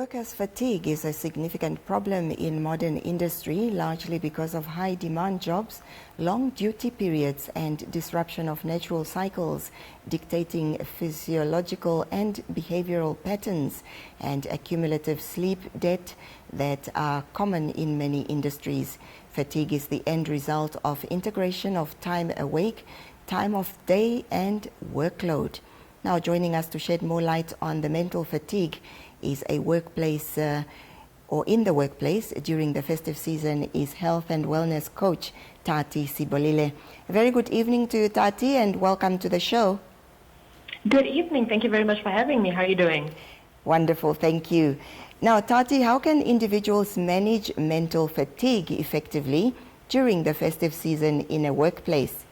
Workers' fatigue is a significant problem in modern industry, largely because of high demand jobs, long duty periods and disruption of natural cycles, dictating physiological and behavioral patterns and accumulative sleep debt that are common in many industries. Fatigue is the end result of integration of time awake, time of day and workload. Now joining us to shed more light on the mental fatigue is a workplace or in the workplace during the festive season is health and wellness coach Taati Sibolile. A very good evening to you, Taati, and welcome to the show. Good evening. Thank you very much for having me. How are you doing? Wonderful. Thank you. Now, Taati, how can individuals manage mental fatigue effectively during the festive season in a workplace?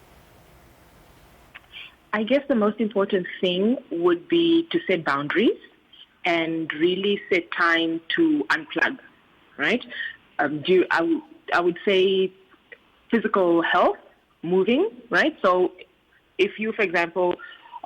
I guess the most important thing would be to set boundaries and really set time to unplug, right? I would say physical health, moving, right? So if you, for example,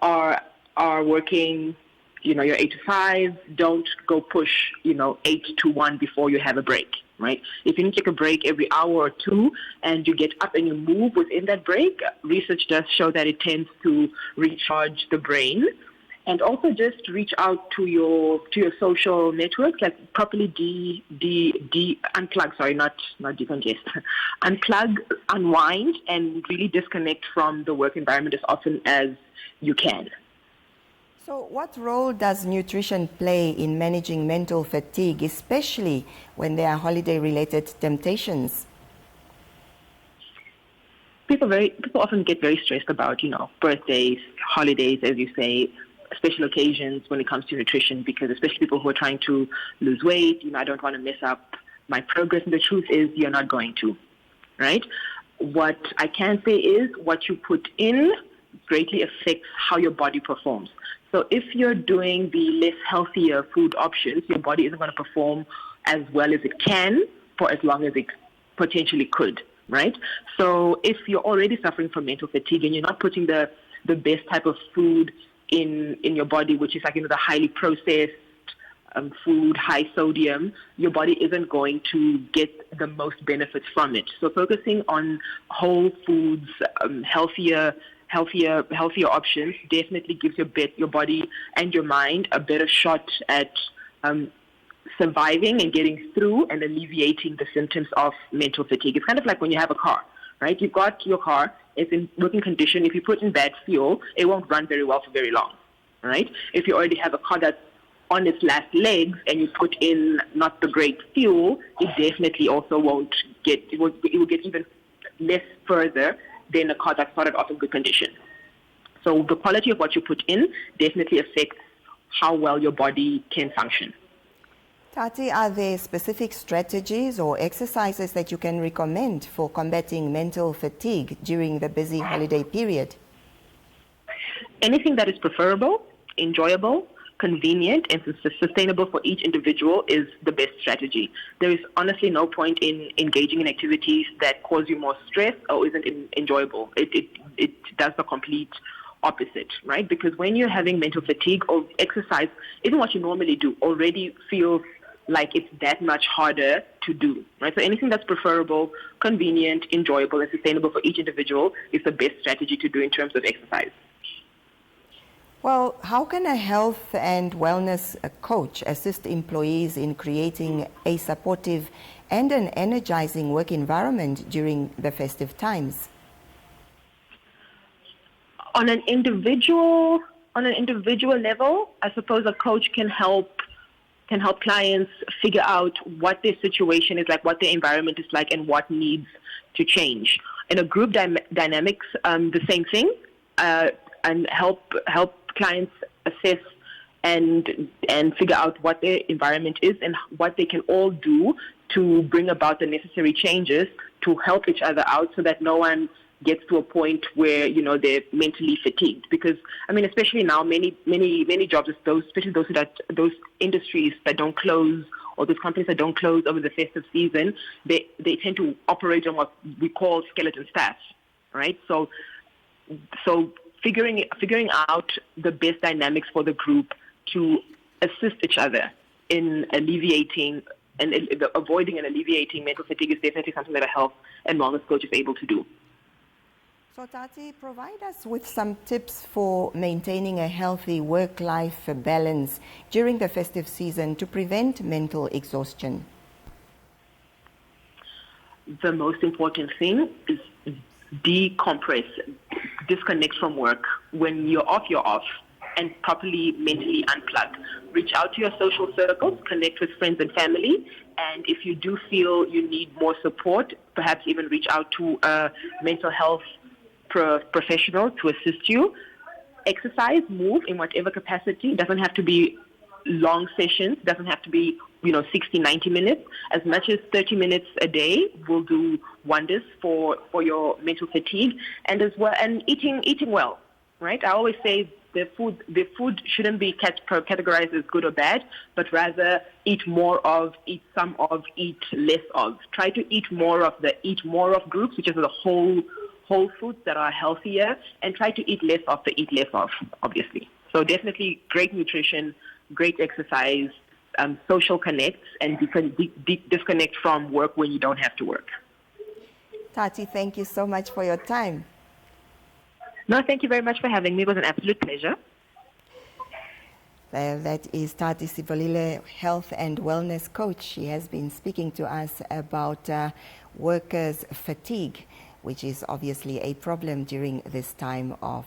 are working, you're 8 to 5, don't go push, 8 to 1 before you have a break, right? If you need to take a break every hour or two and you get up and you move within that break, research does show that it tends to recharge the brain. And also just reach out to your social networks, like properly unplug, not decongest, unplug, unwind, and really disconnect from the work environment as often as you can. So what role does nutrition play in managing mental fatigue, especially when there are holiday-related temptations? People often get very stressed about, birthdays, holidays, as you say, special occasions when it comes to nutrition, because especially people who are trying to lose weight, I don't want to mess up my progress. And the truth is you're not going to, right? What I can say is what you put in greatly affects how your body performs. So if you're doing the less healthier food options, your body isn't going to perform as well as it can for as long as it potentially could, right? So if you're already suffering from mental fatigue and you're not putting the best type of food in your body, which is like, the highly processed food, high sodium, your body isn't going to get the most benefits from it. So focusing on whole foods, healthier options definitely gives your body and your mind a better shot at surviving and getting through and alleviating the symptoms of mental fatigue. It's kind of like when you have a car, right? You've got your car, it's in working condition. If you put in bad fuel, it won't run very well for very long, right? If you already have a car that's on its last legs and you put in not the great fuel, it definitely also won't get, it will get even less further than a car that started off in good condition. So the quality of what you put in definitely affects how well your body can function. Taati, are there specific strategies or exercises that you can recommend for combating mental fatigue during the busy holiday period? Anything that is preferable, enjoyable, convenient, and sustainable for each individual is the best strategy. There is honestly no point in engaging in activities that cause you more stress or isn't enjoyable. It does the complete opposite, right? Because when you're having mental fatigue or exercise, even what you normally do already feels like it's that much harder to do, right? So anything that's preferable, convenient, enjoyable, and sustainable for each individual is the best strategy to do in terms of exercise. Well, how can a health and wellness coach assist employees in creating a supportive and an energizing work environment during the festive times? On an individual level, I suppose a coach can help clients figure out what their situation is like, what their environment is like, and what needs to change. In a group dynamics, the same thing, and help clients assess and figure out what their environment is and what they can all do to bring about the necessary changes to help each other out so that no one gets to a point where, they're mentally fatigued. Because, especially now, many jobs, especially those industries that don't close or those companies that don't close over the festive season, they tend to operate on what we call skeleton staff, right? So figuring out the best dynamics for the group to assist each other in alleviating and avoiding and alleviating mental fatigue is definitely something that a health and wellness coach is able to do. So Taati, provide us with some tips for maintaining a healthy work-life balance during the festive season to prevent mental exhaustion. The most important thing is decompress, disconnect from work. When you're off, and properly mentally unplug. Reach out to your social circles, connect with friends and family, and if you do feel you need more support, perhaps even reach out to a mental health professional to assist you. Exercise, move in whatever capacity. It doesn't have to be long sessions, doesn't have to be 60, 90 minutes. As much as 30 minutes a day will do wonders for your mental fatigue, and as well, and eating well, right? I always say the food shouldn't be categorized as good or bad, but rather eat more of, eat some of, eat less of. Try to eat more of groups, which is the whole foods that are healthier, and try to eat less of the eat less of, obviously. So definitely great nutrition, great exercise, social connects, and disconnect from work when you don't have to work. Taati, thank you so much for your time. No, thank you very much for having me. It was an absolute pleasure. That is Taati Sibolile, health and wellness coach. She has been speaking to us about workers' fatigue, which is obviously a problem during this time of